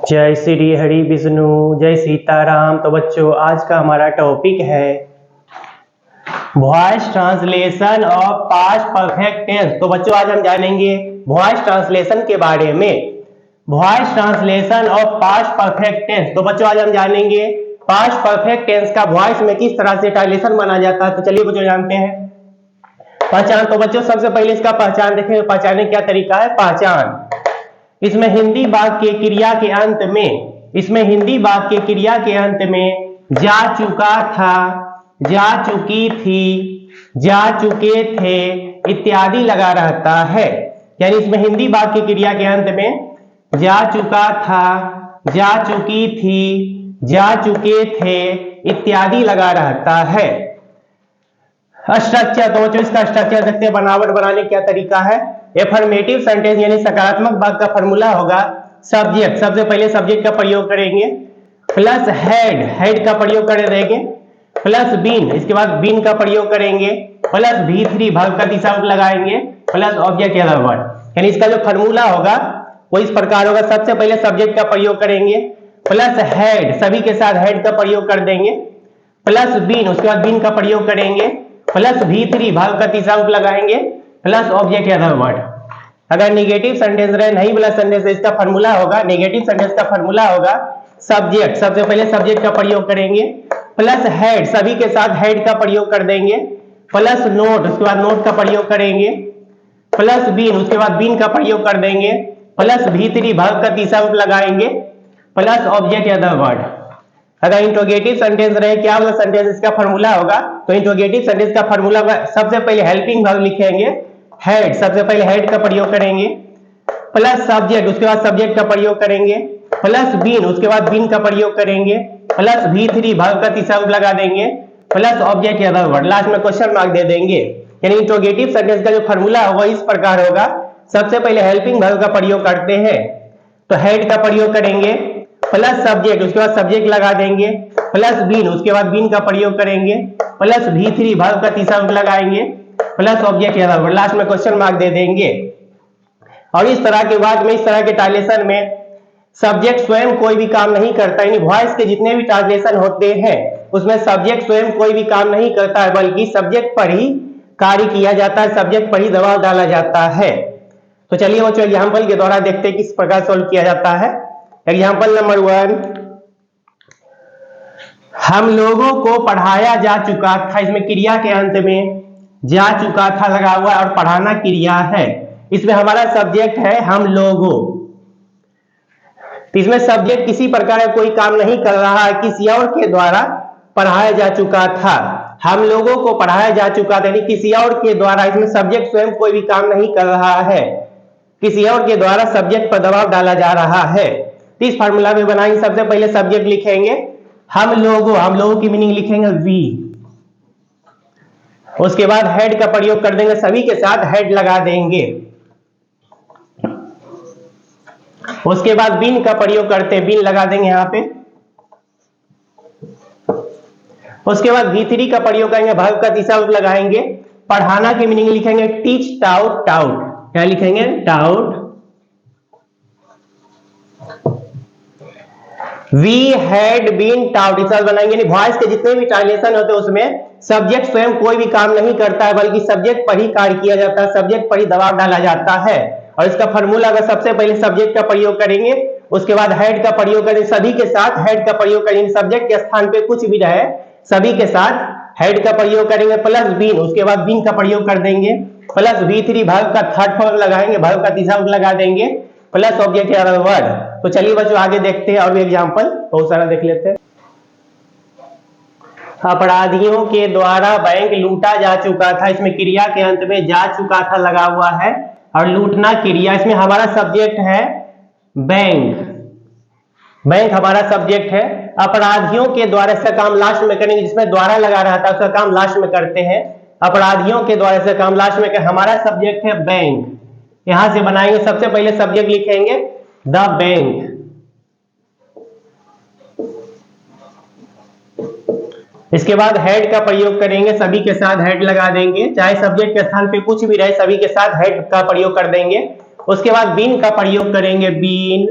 जय श्री हरि विष्णु, जय सीताराम। तो बच्चों, आज का हमारा टॉपिक है voice translation of past perfect tense. तो बच्चों, आज हम जानेंगे वॉइस ट्रांसलेशन के बारे में। Voice translation of past perfect tense. तो बच्चों, आज हम जानेंगे पास्ट परफेक्ट टेंस का वॉइस में किस तरह से ट्रांसलेशन बना जाता है। तो चलिए बच्चों, जानते हैं पहचान। तो बच्चों, सबसे पहले इसका पहचान देखें। पहचानने क्या तरीका है। पहचान, इसमें हिंदी वाक्य क्रिया के अंत में, इसमें हिंदी वाक्य क्रिया के अंत में जा चुका था, जा चुकी थी, जा चुके थे इत्यादि लगा रहता है। यानी इसमें हिंदी वाक्य क्रिया के अंत में जा चुका था, जा चुकी थी, जा चुके थे इत्यादि लगा रहता है। स्ट्रक्चर, तो बच्चों इसका स्ट्रक्चर देखते हैं। बनावट बनाने क्या तरीका है। एफर्मेटिव सेंटेंस यानी सकारात्मक वाक्य का फॉर्मूला होगा सब्जेक्ट। सबसे पहले सब्जेक्ट का प्रयोग करेंगे, प्लस हेड, हेड का प्रयोग कर देंगे, प्लस बीन, इसके बाद बीन का प्रयोग करेंगे, प्लस V3 भाग का दिशा लगाएंगे, प्लस ऑब्जेक्ट या वर्ड। यानी इसका जो फॉर्मूला होगा वो इस प्रकार होगा। सबसे पहले सब्जेक्ट का प्रयोग करेंगे, प्लस हेड, सभी के साथ हेड का प्रयोग कर देंगे, प्लस बीन, उसके बाद बीन का प्रयोग करेंगे, प्लस V3 भाग का तीसरा रूप लगाएंगे, प्लस ऑब्जेक्ट या वर्ड। अगर नेगेटिव सेंटेंस रहे, नहीं वाला सेंटेंस, इसका फॉर्मूला होगा, नेगेटिव सेंटेंस का फॉर्मूला होगा सब्जेक्ट। सबसे पहले सब्जेक्ट का प्रयोग करेंगे, प्लस हेड, सभी के साथ हेड का प्रयोग कर देंगे, प्लस नोट, उसके बाद नोट का प्रयोग करेंगे, प्लस बीन, उसके बाद बीन का प्रयोग कर देंगे, प्लस V3 भाग का तीसरा रूप लगाएंगे, प्लस ऑब्जेक्ट या वर्ड। अगर इंट्रोगेटिव सेंटेंस रहे, क्या वाला सेंटेंस, इसका फॉर्मूला होगा। तो इंट्रोगेटिव सेंटेंस का फॉर्मूला सबसे पहले हेल्पिंग वर्ब लिखेंगे, हेड, सबसे पहले हेड का प्रयोग करेंगे, प्लस सब्जेक्ट, उसके बाद सब्जेक्ट का प्रयोग करेंगे, प्लस बीन, उसके बाद बीन का प्रयोग करेंगे, प्लस V3 भाग का तीसरा रूप लगा देंगे, प्लस ऑब्जेक्ट या वर्ड, लास्ट में क्वेश्चन मार्क दे देंगे। यानी इंट्रोगेटिव सेंटेंस का जो फॉर्मूला होगा इस प्रकार होगा। सबसे पहले हेल्पिंग वर्ब का प्रयोग करते हैं, तो हेड का प्रयोग करेंगे, प्लस सब्जेक्ट, उसके बाद सब्जेक्ट लगा देंगे, प्लस बीन, उसके बाद बीन का प्रयोग करेंगे, प्लस V3 भाग का तीसरा रूप लगाएंगे, प्लस ऑब्जेक्ट या वर्ड, लास्ट में क्वेश्चन मार्क दे देंगे। और इस तरह के बाद में, इस तरह के ट्रांसलेशन में सब्जेक्ट स्वयं कोई भी काम नहीं करता। यानी वॉइस के जितने भी ट्रांसलेशन होते हैं उसमें सब्जेक्ट स्वयं कोई भी काम नहीं करता है, बल्कि सब्जेक्ट पर ही कार्य किया जाता है, सब्जेक्ट पर ही दबाव डाला जाता है। तो चलिए बच्चों, एग्जाम्पल के द्वारा देखते हैं किस प्रकार सोल्व किया जाता है। एग्जाम्पल नंबर 1, हम लोगों को पढ़ाया जा चुका था। इसमें क्रिया के अंत में जा चुका था लगा हुआ है और पढ़ाना क्रिया है। इसमें हमारा सब्जेक्ट है हम लोगों। तो इसमें सब्जेक्ट किसी प्रकार का कोई काम नहीं कर रहा है, किसी और के द्वारा पढ़ाया जा चुका था। हम लोगों को पढ़ाया जा चुका था, यानी किसी और के द्वारा। इसमें सब्जेक्ट स्वयं कोई भी काम नहीं कर रहा है, किसी और के द्वारा सब्जेक्ट पर दबाव डाला जा रहा है। तो इस फार्मूला में बनाएंगे, सबसे पहले सब्जेक्ट लिखेंगे हम लोगों की मीनिंग लिखेंगे वी, उसके बाद हेड का प्रयोग कर देंगे, सभी के साथ हेड लगा देंगे, उसके बाद बीन का प्रयोग करते हैं, बीन लगा देंगे यहां पे, उसके बाद V3 का प्रयोग करेंगे, भाग का तीसरा रूप लगाएंगे, पढ़ाना की मीनिंग लिखेंगे टीच टाउट, टाउट क्या लिखेंगे taught, we had been taught, इस बनाएंगे। वॉइस के जितने भी ट्रांसलेशन होते हैं उसमें सब्जेक्ट स्वयं कोई भी काम नहीं करता है, बल्कि सब्जेक्ट पर ही कार्य किया जाता है, सब्जेक्ट पर ही दबाव डाला जाता है। और इसका फॉर्मूला अगर सबसे पहले सब्जेक्ट का प्रयोग करेंगे, उसके बाद हेड का प्रयोग करेंगे, सभी के साथ हेड का प्रयोग करेंगे, सब्जेक्ट के स्थान पे कुछ भी रहे सभी के साथ हेड का प्रयोग करेंगे, प्लस बीन, उसके बाद बीन का प्रयोग कर देंगे, प्लस V3 भाग का थर्ड फॉर्म लगाएंगे, भाग का तीसरा लगा देंगे, प्लस ऑब्जेक्ट या वर्ड। तो चलिए बच्चों आगे देखते हैं और भी एग्जांपल बहुत सारा देख लेते हैं। अपराधियों के द्वारा बैंक लूटा जा चुका था। इसमें क्रिया के अंत में जा चुका था लगा हुआ है और लूटना क्रिया। इसमें हमारा सब्जेक्ट है बैंक, बैंक हमारा सब्जेक्ट है। अपराधियों के द्वारा, इसका काम लास्ट में करेंगे, जिसमें द्वारा लगा रहा था उसका काम लास्ट में करते हैं। अपराधियों के द्वारा इसका काम लास्ट में, हमारा सब्जेक्ट है बैंक। यहां से बनाएंगे, सबसे पहले सब्जेक्ट लिखेंगे द बैंक, इसके बाद हेड का प्रयोग करेंगे, सभी के साथ हेड लगा देंगे, चाहे सब्जेक्ट के स्थान पे कुछ भी रहे सभी के साथ हेड का प्रयोग कर देंगे। उसके बाद बीन का प्रयोग करेंगे, बीन,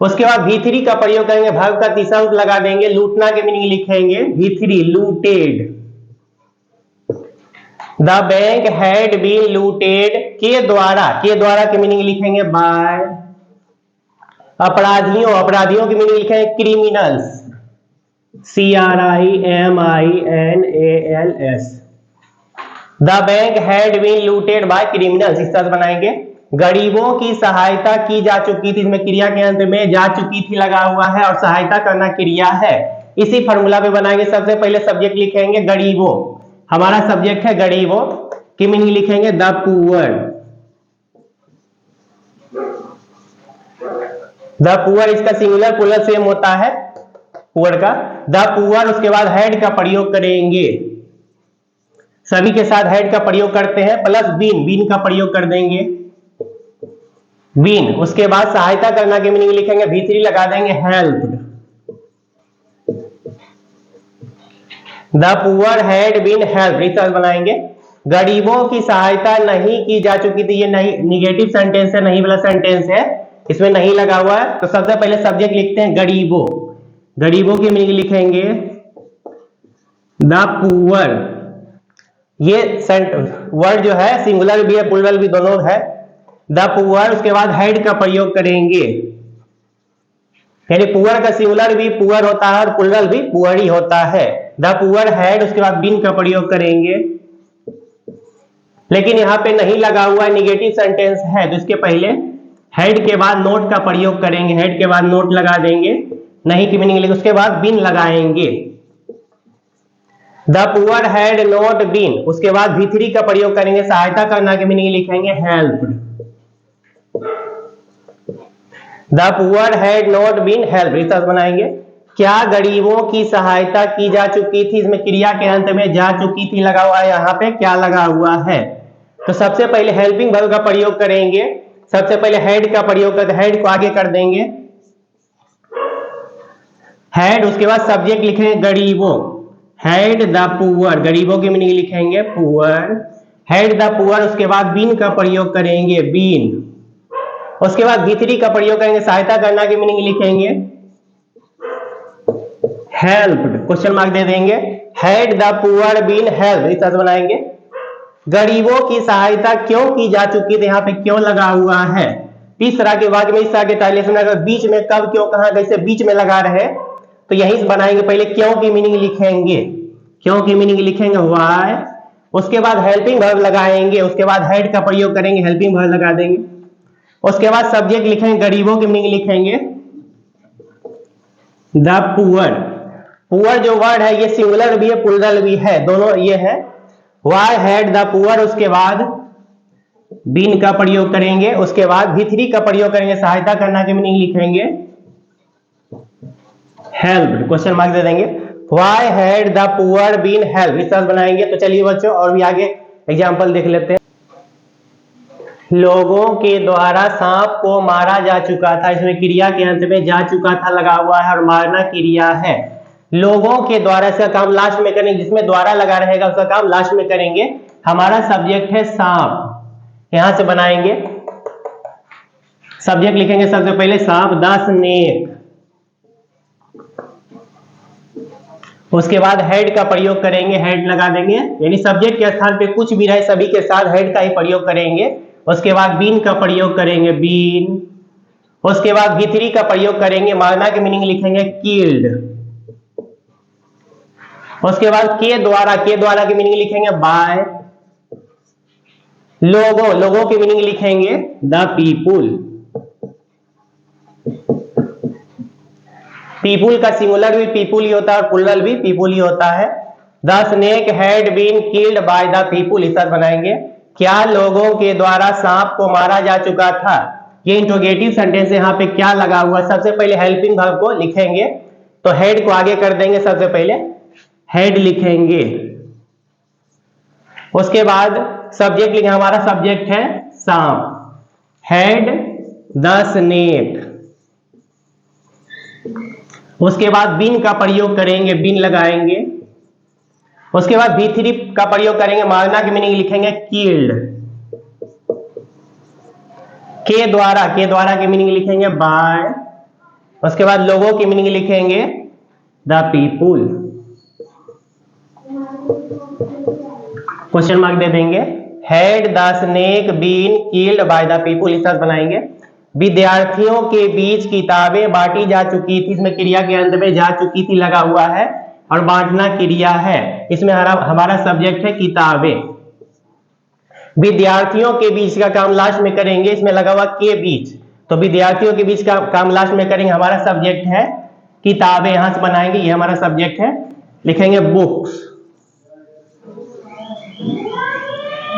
उसके बाद V3 का प्रयोग करेंगे, वर्ब का तीसरा रूप लगा देंगे, लूटना के मीनिंग लिखेंगे V3 looted. The bank had been looted के द्वारा के मीनिंग लिखेंगे बाय। अपराधियों, अपराधियों की मीनिंग लिखेंगे criminals, CRIMINALS। The bank had been looted by criminals, इस तरह बनाएंगे। गरीबों की सहायता की जा चुकी थी, इसमें क्रिया के अंत में जा चुकी थी लगा हुआ है और सहायता करना क्रिया है। इसी फॉर्मूला पे बनाएंगे। सबसे पहले सब्जेक्ट लिखेंगे गरीबों, हमारा सब्जेक्ट है गरीबों की मीनिंग लिखेंगे द पुअर। द पुअर इसका सिंगुलर प्लूरल सेम होता है पुअर का। द पुअर, उसके बाद हैड का प्रयोग करेंगे, सभी के साथ हैड का प्रयोग करते हैं, प्लस बीन, बीन का प्रयोग कर देंगे बीन। उसके बाद सहायता करना की मीनिंग लिखेंगे V3 लगा देंगे helped. The poor had been helped, इस तरह बनाएंगे। गरीबों की सहायता नहीं की जा चुकी थी, ये नहीं निगेटिव सेंटेंस है, नहीं वाला सेंटेंस है, इसमें नहीं लगा हुआ है। तो सबसे पहले सब्जेक्ट लिखते हैं गरीबों, गरीबों की मीनिंग लिखेंगे द पुअर। ये वर्ड जो है सिंगुलर भी है प्लूरल भी दोनों है। द पुअर, उसके बाद हैड का प्रयोग करेंगे, यानी पुअर का सिंगुलर भी पुअर होता है और प्लूरल भी पुअर ही होता है। द पुअर हैड, उसके बाद बीन का प्रयोग करेंगे, लेकिन यहाँ पे नहीं लगा हुआ है, निगेटिव सेंटेंस है, तो इसके पहले हेड के बाद नोट का प्रयोग करेंगे, हेड के बाद नोट लगा देंगे, नहीं की मीनिंग लिखेंगे, उसके बाद बीन लगाएंगे। The poor had not been, उसके बाद V3 का प्रयोग करेंगे, सहायता करना की मीनिंग लिखेंगे helped. The poor had not been helped, इस तरह बनाएंगे। क्या गरीबों की सहायता की जा चुकी थी, इसमें क्रिया के अंत में जा चुकी थी लगा हुआ है, यहाँ पे क्या लगा हुआ है। तो सबसे पहले हेल्पिंग वर्ब का प्रयोग करेंगे, सबसे पहले हेड का प्रयोग करते, हेड को आगे कर देंगे हेड, उसके बाद सब्जेक्ट लिखेंगे गरीबों, हैड द पुअर, गरीबों की मीनिंग लिखेंगे पुअर, हैड द पुअर, उसके बाद बीन का प्रयोग करेंगे बीन, उसके बाद V3 का प्रयोग करेंगे, सहायता करना की मीनिंग लिखेंगे हेल्प्ड, क्वेश्चन मार्क दे देंगे। Had the poor been helped, इस तरह बनाएंगे। गरीबों की सहायता क्यों की जा चुकी थी, यहाँ पे क्यों लगा हुआ है। इस तरह के वाक्य में इस तरह के ट्रांसलेशन अगर बीच में कब क्यों कहां कैसे बीच में लगा रहे तो यहीं से बनाएंगे। पहले क्यों की मीनिंग लिखेंगे, क्यों की मीनिंग लिखेंगे व्हाई, उसके बाद हेल्पिंग वर्ब लगाएंगे, उसके बाद हेड का प्रयोग करेंगे, हेल्पिंग वर्ब लगा देंगे, उसके बाद सब्जेक्ट लिखेंगे गरीबों की मीनिंग लिखेंगे द पुअर। पुअर जो वर्ड है ये सिंगुलर भी है प्लूरल भी है, दोनों ये है। व्हाई हैड द पुअर, उसके बाद बीन का प्रयोग करेंगे, उसके बाद V3 का प्रयोग करेंगे, सहायता करना की मीनिंग लिखेंगे हेल्प, क्वेश्चन मार्क दे देंगे। Why had the poor been help, इस तरह बनाएंगे। तो चलिए बच्चों और भी आगे एग्जांपल देख लेते हैं। लोगों के द्वारा सांप को मारा जा चुका था, इसमें क्रिया के अंत में जा चुका था लगा हुआ है और मारना क्रिया है। लोगों के द्वारा, इसका काम लास्ट में करेंगे, जिसमें द्वारा लगा रहेगा उसका काम लास्ट में करेंगे। हमारा सब्जेक्ट है सांप, यहां से बनाएंगे, सब्जेक्ट लिखेंगे सबसे पहले सांप द स्नेक, उसके बाद हेड का प्रयोग करेंगे, हेड लगा देंगे, यानी सब्जेक्ट के स्थान पे कुछ भी रहे सभी के साथ हेड का ही प्रयोग करेंगे। उसके बाद बीन का प्रयोग करेंगे बीन, उसके बाद V3 का प्रयोग करेंगे, मारना की मीनिंग लिखेंगे किल्ड, उसके बाद के द्वारा की मीनिंग लिखेंगे बाय। लोगों की मीनिंग लिखेंगे द पीपुल। पीपुल का सिंगुलर भी पीपुल ही होता है और प्लूरल भी पीपुल ही होता है। The snake had been killed by the people, इस तरह बनाएंगे। क्या लोगों के द्वारा सांप को मारा जा चुका था, ये इंट्रोगेटिव सेंटेंस यहाँ पे क्या लगा हुआ। सबसे पहले हेल्पिंग वर्ब को लिखेंगे, तो हेड को आगे कर देंगे, सबसे पहले हेड लिखेंगे, उसके बाद सब्जेक्ट लिखेंगे, हमारा सब्जेक्ट है सांप, हेड द स्नेक, उसके बाद बीन का प्रयोग करेंगे, बीन लगाएंगे, उसके बाद V3 का प्रयोग करेंगे, मारना की मीनिंग लिखेंगे किल्ड, के द्वारा की मीनिंग लिखेंगे बाय, उसके बाद लोगों की मीनिंग लिखेंगे द पीपुल। क्वेश्चन मार्क दे देंगे। Had the snake been killed by the people, इस तरह बनाएंगे। विद्यार्थियों के बीच किताबें बांटी जा चुकी थी, इसमें क्रिया के अंत में जा चुकी थी लगा हुआ है और बांटना क्रिया है। इसमें हमारा सब्जेक्ट है किताबें। विद्यार्थियों के बीच का काम लास्ट में करेंगे, इसमें लगा हुआ के बीच, तो विद्यार्थियों के बीच का काम लास्ट में करेंगे। हमारा सब्जेक्ट है किताबें, यहां से बनाएंगे, ये हमारा सब्जेक्ट है। लिखेंगे बुक्स।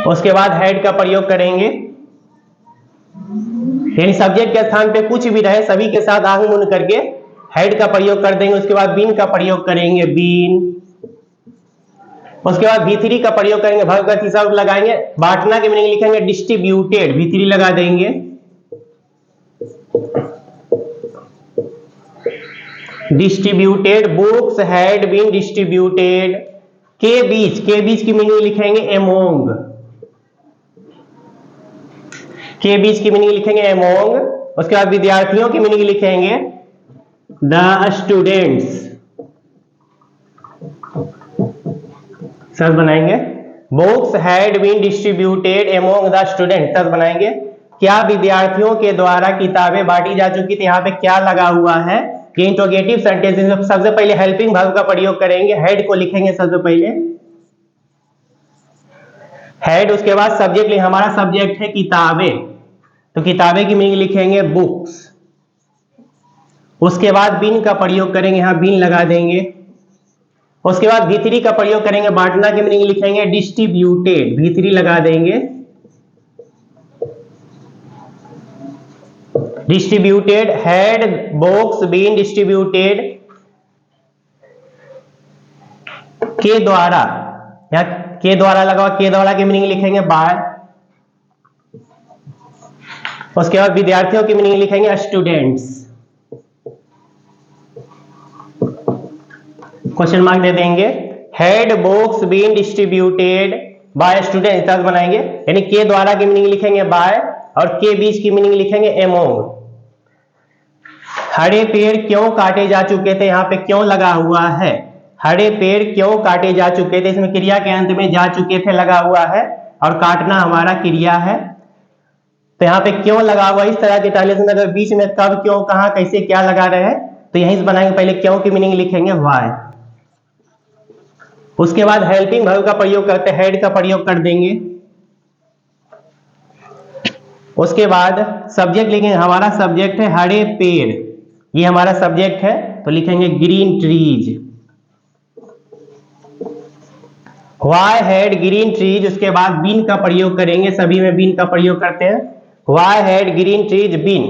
उसके बाद हेड का प्रयोग करेंगे, यानी सब्जेक्ट के स्थान पे कुछ भी रहे सभी के साथ आंख मूंद करके हेड का प्रयोग कर देंगे। उसके बाद बीन का प्रयोग करेंगे, बीन। उसके बाद V3 का प्रयोग करेंगे, वर्ब का तीसरा रूप लगाएंगे। बांटना के मीनिंग लिखेंगे डिस्ट्रीब्यूटेड, V3 लगा देंगे। Distributed, books had been distributed. के बीच की मीनिंग लिखेंगे एमोंग, के बीच की मीनिंग लिखेंगे एमोंग। उसके बाद विद्यार्थियों की मीनिंग लिखेंगे द स्टूडेंट्स, सर बनाएंगे। Books had been distributed among the student, sir बनाएंगे। क्या विद्यार्थियों के द्वारा किताबें बांटी जा चुकी थी, यहाँ पे क्या लगा हुआ है, ये इंट्रोगेटिव सेंटेंस। सबसे पहले हेल्पिंग वर्ब का प्रयोग करेंगे, हेड को लिखेंगे सबसे पहले हेड। उसके बाद सब्जेक्ट, हमारा सब्जेक्ट है किताबें, तो किताबें की मीनिंग लिखेंगे बुक्स। उसके बाद बीन का प्रयोग करेंगे, यहां बीन लगा देंगे। उसके बाद V3 का प्रयोग करेंगे, बांटना की मीनिंग लिखेंगे डिस्ट्रीब्यूटेड, V3 लगा देंगे। Distributed, had books been distributed के द्वारा, या के द्वारा लगा, के द्वारा की मीनिंग लिखेंगे बाय। उसके बाद विद्यार्थियों की मीनिंग लिखेंगे स्टूडेंट्स। क्वेश्चन मार्क दे देंगे। Had books been distributed by student, तक बनाएंगे, यानी के द्वारा की मीनिंग लिखेंगे बाय और के बीच की मीनिंग लिखेंगे एमोंग। हरे पेड़ क्यों काटे जा चुके थे, यहाँ पे क्यों लगा हुआ है, हरे पेड़ क्यों काटे जा चुके थे, इसमें क्रिया के अंत में जा चुके थे लगा हुआ है और काटना हमारा क्रिया है। तो यहाँ पे क्यों लगा हुआ, इस तरह के ट्रांसलेशन में अगर बीच में कब, क्यों, कहां, कैसे, क्या लगा रहे हैं तो यहीं से बनाएंगे। पहले क्यों की मीनिंग लिखेंगे व्हाई। उसके बाद हेल्पिंग वर्ब का प्रयोग करते हैं, हेड का प्रयोग कर देंगे। उसके बाद सब्जेक्ट लिखेंगे, हमारा सब्जेक्ट है हरे पेड़, ये हमारा सब्जेक्ट है, तो लिखेंगे green trees. Why had green trees, उसके बाद बीन का प्रयोग करेंगे, सभी में बीन का प्रयोग करते हैं। Why had green trees been.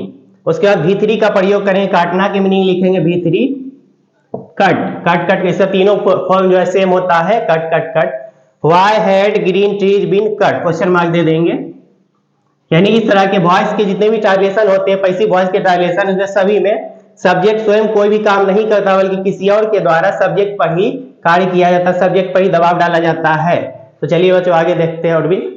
उसके बाद V3 का प्रयोग करेंगे, काटना की मीनिंग लिखेंगे V3 कट, कट कट, ऐसे तीनों फॉर्म जो है सेम होता है, cut cut cut. Why had green trees been cut, question mark दे देंगे। यानी इस तरह के वॉइस के जितने भी ट्रांसलेशन होते हैं, पैसिव वॉइस के ट्रांसलेशन, सभी में सब्जेक्ट स्वयं कोई भी काम नहीं करता बल्कि किसी और के द्वारा सब्जेक्ट पर ही कार्य किया जाता है, सब्जेक्ट पर ही दबाव डाला जाता है। तो चलिए बच्चों आगे देखते हैं। और भी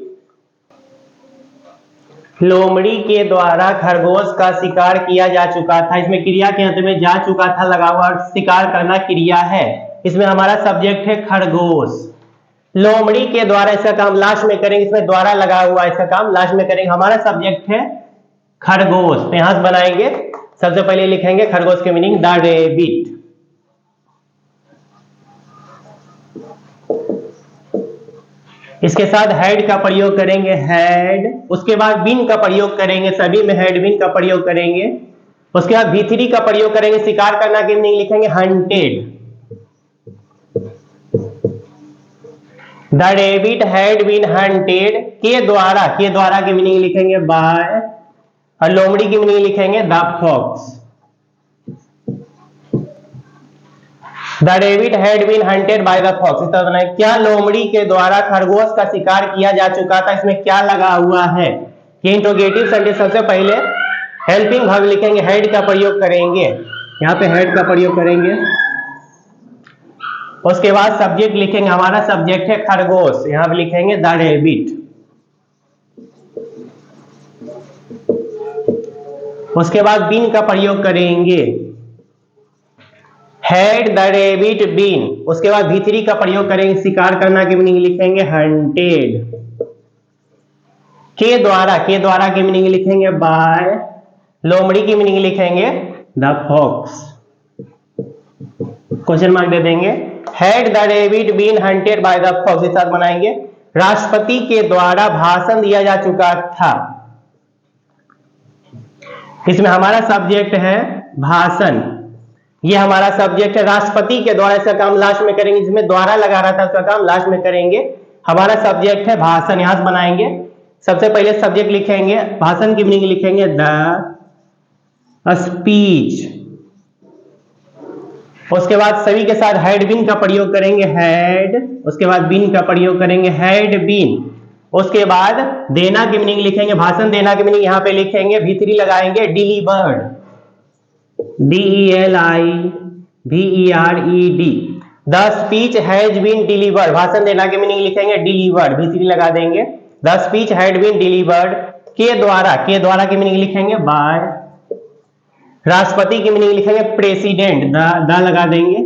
लोमड़ी के द्वारा खरगोश का शिकार किया जा चुका था, इसमें क्रिया के अंत में जा चुका था लगा हुआ और शिकार करना क्रिया है। इसमें हमारा सब्जेक्ट है खरगोश। लोमड़ी के द्वारा, इसका काम लास्ट में करेंगे, इसमें द्वारा लगा हुआ, इसका काम लास्ट में करेंगे। हमारा सब्जेक्ट है खरगोश, तो यहां से बनाएंगे। सबसे पहले लिखेंगे खरगोश की मीनिंग द रेबिट। इसके साथ हेड का प्रयोग करेंगे, हेड। उसके बाद बीन का प्रयोग करेंगे, सभी में हेड बीन का प्रयोग करेंगे। उसके बाद V3 का प्रयोग करेंगे, शिकार करना की मीनिंग लिखेंगे hunted. The rabbit had been hunted के द्वारा, के द्वारा की मीनिंग लिखेंगे बाय और लोमड़ी की मीनिंग लिखेंगे the fox. The rabbit had been hunted by the fox, इस तरह बनाए। क्या लोमड़ी के द्वारा खरगोश का शिकार किया जा चुका था, इसमें क्या लगा हुआ है, ये इंट्रोगेटिव सेंटेंस। सबसे पहले हेल्पिंग वर्ब लिखेंगे, हेड का प्रयोग करेंगे, यहाँ पे हेड का प्रयोग करेंगे। उसके बाद सब्जेक्ट लिखेंगे, हमारा सब्जेक्ट है खरगोश, यहां पे लिखेंगे द रेबिट। उसके बाद बीन का प्रयोग करेंगे, हैड द रैबिट बीन, उसके बाद भी3 का प्रयोग करेंगे, शिकार करना की मीनिंग लिखेंगे हंटेड। के द्वारा की मीनिंग लिखेंगे बाय, लोमड़ी की मीनिंग लिखेंगे द फॉक्स। क्वेश्चन मार्क दे देंगे। Had the rabbit been hunted by the fox, इस साथ बनाएंगे राष्ट्रपति के द्वारा भाषण दिया जा चुका था। इसमें हमारा सब्जेक्ट है भाषण, ये हमारा सब्जेक्ट है। राष्ट्रपति के द्वारा, इसका काम लास्ट में करेंगे, जिसमें द्वारा लगा रहा था उसका काम लास्ट में करेंगे। हमारा सब्जेक्ट है भाषण, यहां से बनाएंगे। सबसे पहले सब्जेक्ट लिखेंगे, भाषण की मीनिंग लिखेंगे द स्पीच। उसके बाद सभी के साथ हैड बीन का प्रयोग करेंगे हैड, उसके बाद बीन का प्रयोग करेंगे हैड बीन। उसके बाद देना की मीनिंग लिखेंगे, भाषण देना की मीनिंग यहां पे लिखेंगे, भी3 लगाएंगे delivered, DELIVERED। The speech has been delivered, भाषण देना की मीनिंग लिखेंगे डिलीवर्ड, भी3 लगा देंगे। The speech had been delivered. के द्वारा की मीनिंग लिखेंगे बाय, राष्ट्रपति की मीनिंग लिखेंगे प्रेसिडेंट, द लगा देंगे।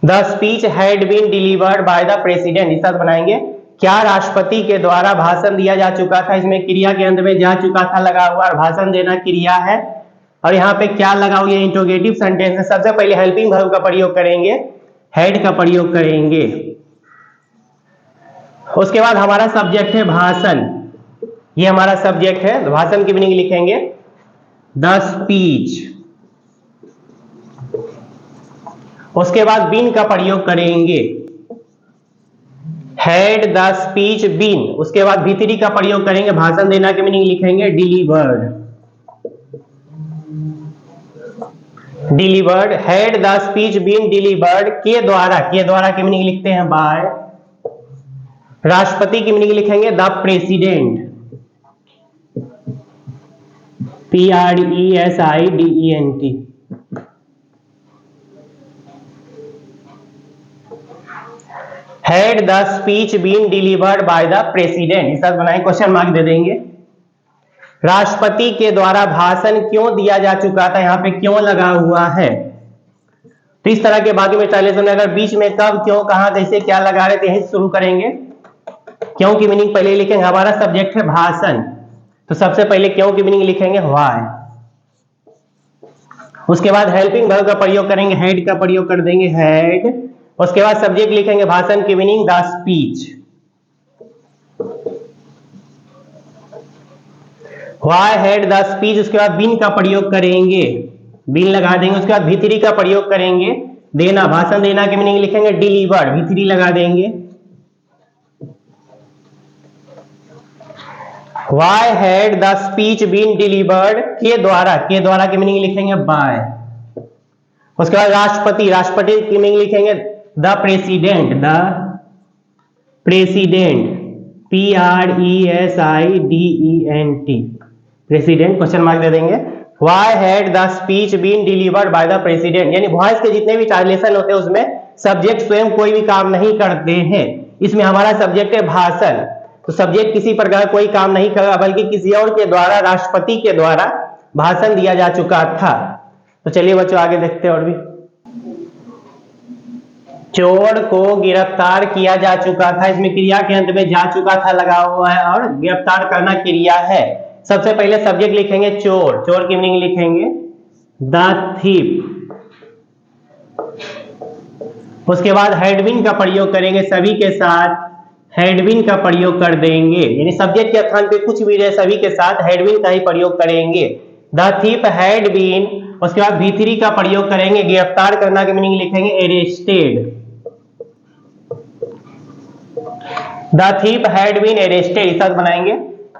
The speech had been delivered by the president, इस तरह बनाएंगे। क्या राष्ट्रपति के द्वारा भाषण दिया जा चुका था, इसमें क्रिया के अंत में जा चुका था लगा हुआ, और भाषण देना क्रिया है, और यहाँ पे क्या लगा हुआ, इंट्रोगेटिव सेंटेंस है। सबसे पहले हेल्पिंग वर्ब का प्रयोग करेंगे, हैड का प्रयोग करेंगे। उसके बाद हमारा सब्जेक्ट है भाषण, ये हमारा सब्जेक्ट है, भाषण की मीनिंग लिखेंगे द स्पीच। उसके बाद बीन का प्रयोग करेंगे, हैड द स्पीच बीन। उसके बाद भी3 का प्रयोग करेंगे, भाषण देना की मीनिंग लिखेंगे delivered, delivered. Had the speech been delivered. के द्वारा की मीनिंग लिखते हैं बाय, राष्ट्रपति की मीनिंग लिखेंगे the president, PRESIDENT। Had the speech been delivered by the president, इस तरह बनाए, क्वेश्चन मार्क दे देंगे। राष्ट्रपति के द्वारा भाषण क्यों दिया जा चुका था, यहाँ पे क्यों लगा हुआ है। तो इस तरह के बाकी में ट्रांसलेशन में अगर बीच में कब, क्यों, कहां, कैसे, क्या लगा रहे थे, यहीं शुरू करेंगे। क्यों की मीनिंग पहले लिखेंगे, हमारा सब्जेक्ट है भाषण, तो सबसे पहले क्यों की मीनिंग लिखेंगे व्हाई। उसके बाद हेल्पिंग वर्ब का प्रयोग करेंगे, हैड का प्रयोग कर देंगे हैड। उसके बाद सब्जेक्ट लिखेंगे भाषण की meaning the speech. Why had the speech. उसके बाद बीन का प्रयोग करेंगे, बीन लगा देंगे। उसके बाद भी3 का प्रयोग करेंगे, देना, भाषण देना की मीनिंग लिखेंगे डिलीवर्ड, भी3 लगा देंगे। Why had the speech been delivered. के द्वारा की मीनिंग लिखेंगे बाय। उसके बाद राष्ट्रपति की मीनिंग लिखेंगे the president, PRESIDENT, president, question mark दे देंगे। Why had the speech been delivered by the president, यानी वॉइस के जितने भी ट्रांसलेशन होते हैं उसमें सब्जेक्ट स्वयं कोई भी काम नहीं करते हैं। इसमें हमारा सब्जेक्ट है भाषण, तो सब्जेक्ट किसी प्रकार कोई काम नहीं करेगा, बल्कि किसी और के द्वारा, राष्ट्रपति के द्वारा भाषण दिया जा चुका था। तो चलिए बच्चों आगे देखते हैं। और भी, चोर को गिरफ्तार किया जा चुका था, इसमें क्रिया के अंत में जा चुका था लगा हुआ है, और गिरफ्तार करना क्रिया है। सबसे पहले सब्जेक्ट लिखेंगे चोर, चोर की मीनिंग लिखेंगे द थीफ। उसके बाद हेडबिन का प्रयोग करेंगे, सभी के साथ हेडबिन का प्रयोग कर देंगे, यानी सब्जेक्ट के स्थान पे कुछ भी रहे सभी के साथ हेडबिन का ही प्रयोग करेंगे। The thief had been. उसके बाद भी3 का प्रयोग करेंगे, गिरफ्तार करना की मीनिंग लिखेंगे arrested. The thief had been arrested, इस तरह बनाएंगे।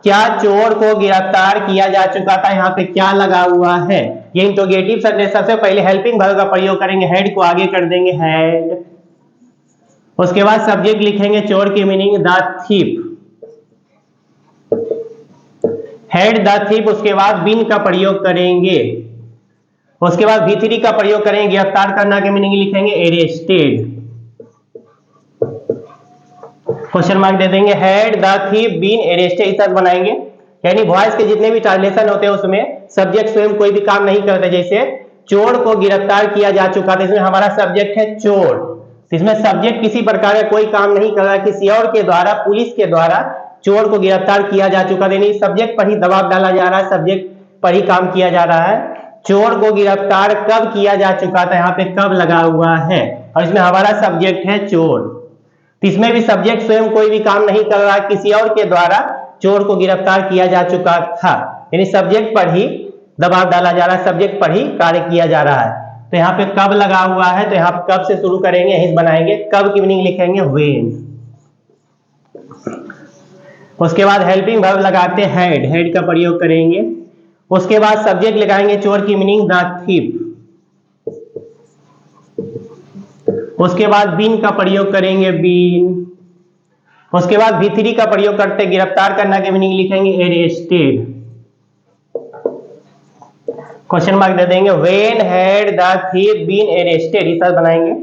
क्या चोर को गिरफ्तार किया जा चुका था, यहाँ पे क्या लगा हुआ है, ये इंट्रोगेटिव सेंटेंस। सबसे पहले हेल्पिंग वर्ब का प्रयोग करेंगे, हैड को आगे कर देंगे हैड। उसके बाद सब्जेक्ट लिखेंगे चोर की meaning the thief, had the thief. उसके बाद बीन का प्रयोग करेंगे, उसके बाद भी3 का प्रयोग करेंगे, गिरफ्तार करना की मीनिंग लिखेंगे अरेस्टेड। क्वेश्चन मार्क दे देंगे, had the thief been arrested, इस तरह बनाएंगे। यानी वॉइस के जितने भी ट्रांसलेशन होते हैं उसमें सब्जेक्ट स्वयं कोई भी काम नहीं करता। जैसे चोर को गिरफ्तार किया जा चुका था, इसमें हमारा सब्जेक्ट है चोर, इसमें सब्जेक्ट किसी प्रकार का कोई काम नहीं कर रहा, किसी और के द्वारा, पुलिस के द्वारा चोर को गिरफ्तार किया जा चुका था, यानी सब्जेक्ट पर ही दबाव डाला जा रहा है, सब्जेक्ट पर ही काम किया जा रहा है। चोर को गिरफ्तार कब किया जा चुका था, यहाँ पे कब लगा हुआ है, और इसमें हमारा सब्जेक्ट है चोर। तो इसमें भी सब्जेक्ट स्वयं कोई भी काम नहीं कर रहा, किसी और के द्वारा चोर को गिरफ्तार किया जा चुका था, यानी सब्जेक्ट पर ही दबाव डाला जा रहा है, सब्जेक्ट पर ही कार्य किया जा रहा है। तो यहाँ पे कब लगा हुआ है, तो यहाँ पे कब से शुरू करेंगे, यही बनाएंगे, कब की मीनिंग लिखेंगे व्हेन। उसके बाद हेल्पिंग वर्ब लगाते हैं हेड, हेड का प्रयोग करेंगे। उसके बाद सब्जेक्ट लगाएंगे चोर की मीनिंग द थीफ। उसके बाद बीन का प्रयोग करेंगे बीन। उसके बाद V3 का प्रयोग करते गिरफ्तार करना की मीनिंग लिखेंगे अरेस्टेड। क्वेश्चन मार्क दे देंगे when had the thief been arrested, इस बनाएंगे।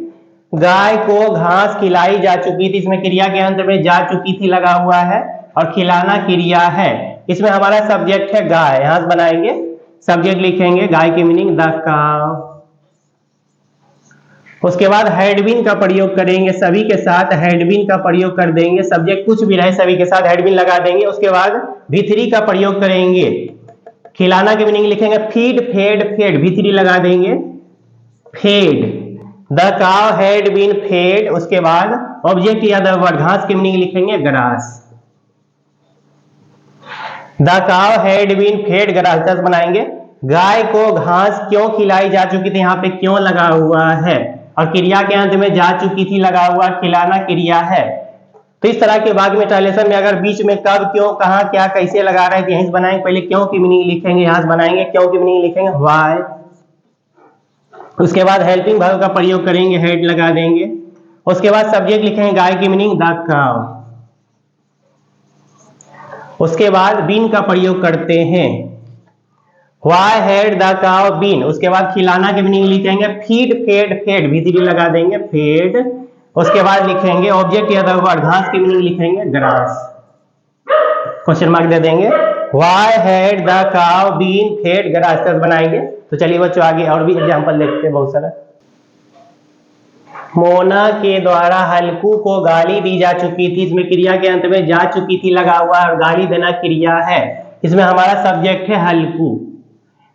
गाय को घास खिलाई जा चुकी थी, इसमें क्रिया के अंत में जा चुकी थी लगा हुआ है, और खिलाना क्रिया है, इसमें हमारा सब्जेक्ट है गाय, यहां से बनाएंगे सब्जेक्ट लिखेंगे गाय की मीनिंग द काव। उसके बाद हैडबिन का प्रयोग करेंगे, सभी के साथ हैडबिन का प्रयोग कर देंगे, सब्जेक्ट कुछ भी रहे सभी के साथ हैडबिन लगा देंगे। उसके बाद V3 का प्रयोग करेंगे, खिलाना की मीनिंग लिखेंगे फीड फेड फेड, V3 लगा देंगे फेड, द काव हैड बीन फेड। उसके बाद ऑब्जेक्ट या द वर्ड, घास की मीनिंग लिखेंगे ग्रास, द काव हैड बीन फेड ग्रास बनाएंगे। गाय को घास क्यों खिलाई जा चुकी थी, यहाँ पे क्यों लगा हुआ है, और क्रिया के अंत में जा चुकी थी लगा हुआ, खिलाना क्रिया है। तो इस तरह के भाग में ट्रांसलेशन में अगर बीच में कब क्यों कहां क्या कैसे लगा रहे थे, यहीं से बनाएंगे, पहले क्यों की मीनिंग लिखेंगे, यहां से बनाएंगे क्यों की मीनिंग लिखेंगे व्हाई। उसके बाद हेल्पिंग वर्ब का प्रयोग करेंगे, हेड लगा देंगे। उसके बाद सब्जेक्ट लिखेंगे गाय की मीनिंग द काव। उसके बाद बीन का प्रयोग करते हैं, व्हाई हैड द काव बीन। उसके बाद खिलाना की मीनिंग लिखेंगे फीड फेड फेड, V3 लगा देंगे फेड। उसके बाद लिखेंगे ऑब्जेक्ट या द वर्ड, घास की मीनिंग लिखेंगे ग्रास। क्वेश्चन मार्क दे देंगे व्हाई हैड द काव बीन फेड ग्रास बनाएंगे। तो चलिए बच्चों आगे और भी एग्जांपल देखते हैं बहुत सारा। मोना के द्वारा हल्कू को गाली दी जा चुकी थी, इसमें क्रिया के अंत में जा चुकी थी लगा हुआ और गाली देना क्रिया है, इसमें हमारा सब्जेक्ट है हल्कू,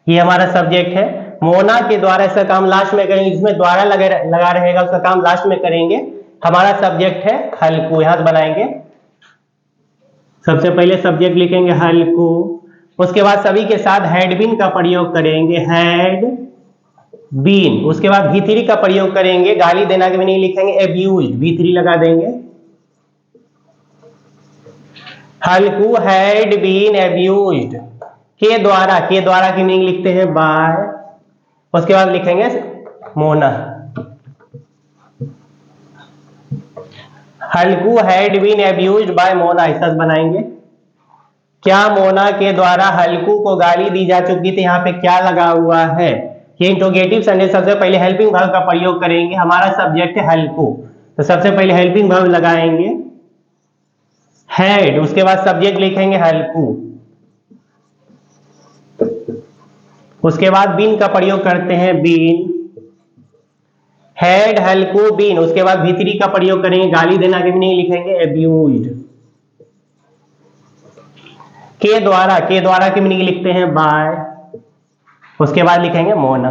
ये हमारा सब्जेक्ट है। मोना के द्वारा, इसका काम लास्ट में करेंगे, जिसमें द्वारा लगा रहेगा उसका काम लास्ट में करेंगे, हमारा सब्जेक्ट है हल्कू, यहां से बनाएंगे सबसे पहले सब्जेक्ट लिखेंगे हल्कू। उसके बाद सभी के साथ हैडबिन का प्रयोग करेंगे हैड बीन। उसके बाद V3 का प्रयोग करेंगे, गाली देना के मीनिंग लिखेंगे एब्यूज्ड, V3 लगा देंगे। हल्कू हैड बीन एब्यूज्ड के द्वारा, के द्वारा की मीनिंग लिखते हैं बाय। उसके बाद लिखेंगे मोना, हल्कू had been abused by Mona, ऐसा बनाएंगे। क्या मोना के द्वारा हल्कू को गाली दी जा चुकी थी, यहाँ पे क्या लगा हुआ है, ये इंट्रोगेटिव सेंटेंस। सबसे पहले हेल्पिंग वर्ब का प्रयोग करेंगे, हमारा सब्जेक्ट है हल्कू, तो सबसे पहले हेल्पिंग वर्ब लगाएंगे हैड। उसके बाद सब्जेक्ट लिखेंगे हल्कू। उसके बाद बीन का प्रयोग करते हैं बीन, हैड हल्कू बीन। उसके बाद V3 का प्रयोग करेंगे, गाली देना की मीनिंग लिखेंगे एब्यूज्ड। के द्वारा, के द्वारा की मीनिंग लिखते हैं बाय। उसके बाद लिखेंगे मोना,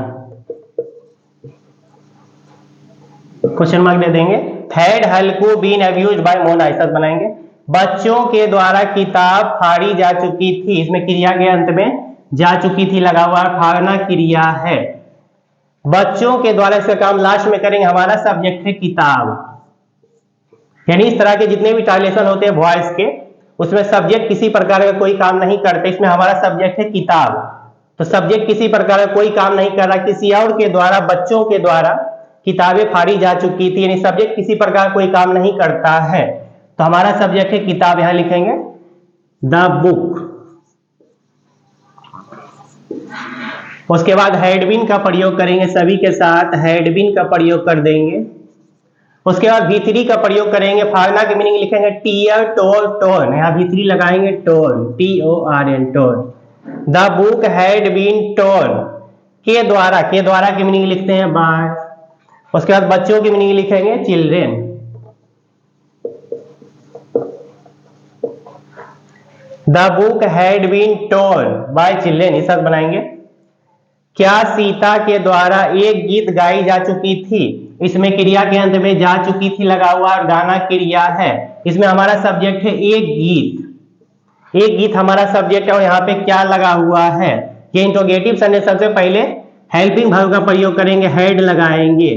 क्वेश्चन मार्क दे देंगे had Halku been abused by Mona, ऐसा बनाएंगे। बच्चों के द्वारा किताब फाड़ी जा चुकी थी, इसमें क्रिया के अंत में जा चुकी थी लगा हुआ, फाड़ना क्रिया है। बच्चों के द्वारा, इसका काम लास्ट में करेंगे, हमारा सब्जेक्ट है किताब। यानी इस तरह के जितने भी ट्रांसलेशन होते हैं वॉइस के, उसमें सब्जेक्ट किसी प्रकार का कोई काम नहीं करते, इसमें हमारा सब्जेक्ट है किताब। तो सब्जेक्ट किसी प्रकार का कोई काम नहीं कर रहा, किसी और के द्वारा, बच्चों के द्वारा किताबें फाड़ी जा चुकी थी, यानी सब्जेक्ट किसी प्रकार कोई काम नहीं करता है, तो हमारा सब्जेक्ट है किताब, यहां लिखेंगे द बुक। उसके बाद हैडबिन का प्रयोग करेंगे, सभी के साथ हैडबिन का प्रयोग कर देंगे। उसके बाद V3 का प्रयोग करेंगे, फाड़ना की मीनिंग लिखेंगे टीयर टोर टोन, यहाँ V3 लगाएंगे tone, TORN tone. The book had been tone, के द्वारा की मीनिंग लिखते हैं बाय। उसके बाद बच्चों की मीनिंग लिखेंगे children. The book had been torn by children, ये सब बनाएंगे। क्या सीता के द्वारा एक गीत गाई जा चुकी थी, इसमें क्रिया के अंत में जा चुकी थी लगा हुआ और गाना क्रिया है। इसमें हमारा सब्जेक्ट है एक गीत, एक गीत हमारा सब्जेक्ट है और यहाँ पे क्या लगा हुआ है, ये इंट्रोगेटिव सेंटेंस। सबसे पहले हेल्पिंग वर्ब का प्रयोग करेंगे, हैड लगाएंगे,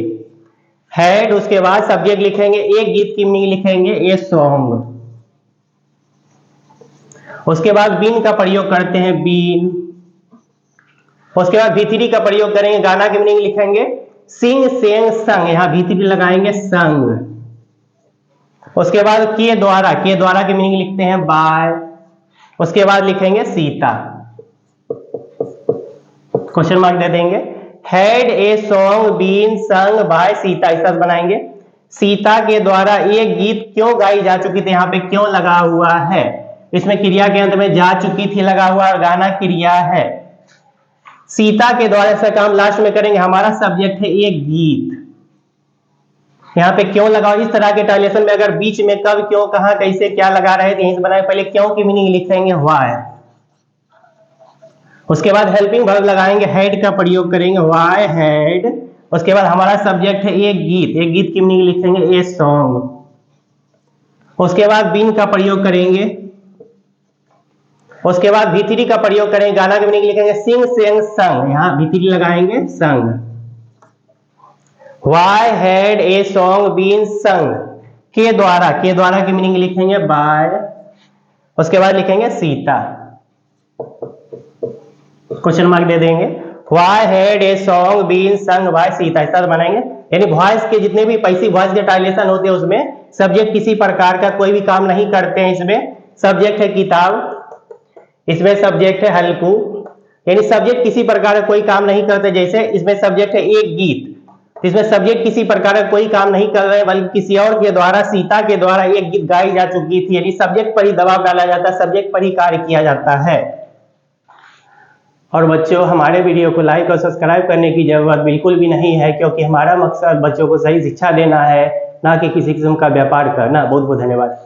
हैड। उसके बाद सब्जेक्ट लिखेंगे, एक गीत की मीनिंग लिखेंगे ए सॉन्ग। उसके बाद बीन का प्रयोग करते हैं, बीन। उसके बाद V3 का प्रयोग करेंगे, गाना की मीनिंग लिखेंगे सिंग सेंग संग, यहाँ V3 लगाएंगे संग। उसके बाद के द्वारा की मीनिंग लिखते हैं बाय। उसके बाद लिखेंगे सीता, क्वेश्चन मार्क दे देंगे। Had a song been sung by Sita, इस बनाएंगे। सीता के द्वारा एक गीत क्यों गाई जा चुकी थी, यहाँ पे क्यों लगा हुआ है, इसमें क्रिया के अंत में जा चुकी थी लगा हुआ और गाना क्रिया है। सीता के द्वारा ऐसा काम लास्ट में करेंगे, हमारा सब्जेक्ट है एक गीत, यहाँ पे क्यों लगा। इस तरह के ट्रांसलेशन में अगर बीच में कब क्यों कहां कैसे क्या लगा रहे थे, यहीं से बनाए। पहले क्यों की मीनिंग लिखेंगे व्हाई। उसके बाद हेल्पिंग वर्ब लगाएंगे, हैड का प्रयोग करेंगे, व्हाई हैड। उसके बाद हमारा सब्जेक्ट है एक गीत, एक गीत की मीनिंग लिखेंगे ए सॉन्ग। उसके बाद बीन का प्रयोग करेंगे। उसके बाद V3 का प्रयोग करेंगे, गाना की मीनिंग लिखेंगे सिंग सेंग संग, यहाँ V3 लगाएंगे संग। Why had a song been sung, के द्वारा की मीनिंग लिखेंगे बाय। उसके बाद लिखेंगे सीता, क्वेश्चन मार्क दे देंगे। Why had a song been sung by Sita, इस तरह बनाएंगे। यानी वॉइस के जितने भी पैसिव वॉइस के ट्रांसलेशन होते हैं उसमें सब्जेक्ट किसी प्रकार का कोई भी काम नहीं करते हैं। इसमें सब्जेक्ट है किताब, इसमें सब्जेक्ट है हल्कू, यानी सब्जेक्ट किसी प्रकार का कोई काम नहीं करते। जैसे इसमें सब्जेक्ट है एक गीत, इसमें सब्जेक्ट किसी प्रकार का कोई काम नहीं कर रहे, बल्कि किसी और के द्वारा, सीता के द्वारा एक गीत गाई जा चुकी थी, यानी सब्जेक्ट पर ही दबाव डाला जाता है, सब्जेक्ट पर ही कार्य किया जाता है। और बच्चों, हमारे वीडियो को लाइक और सब्सक्राइब करने की जरूरत बिल्कुल भी नहीं है, क्योंकि हमारा मकसद बच्चों को सही शिक्षा देना है, ना कि किसी किस्म का व्यापार करना। बहुत बहुत धन्यवाद।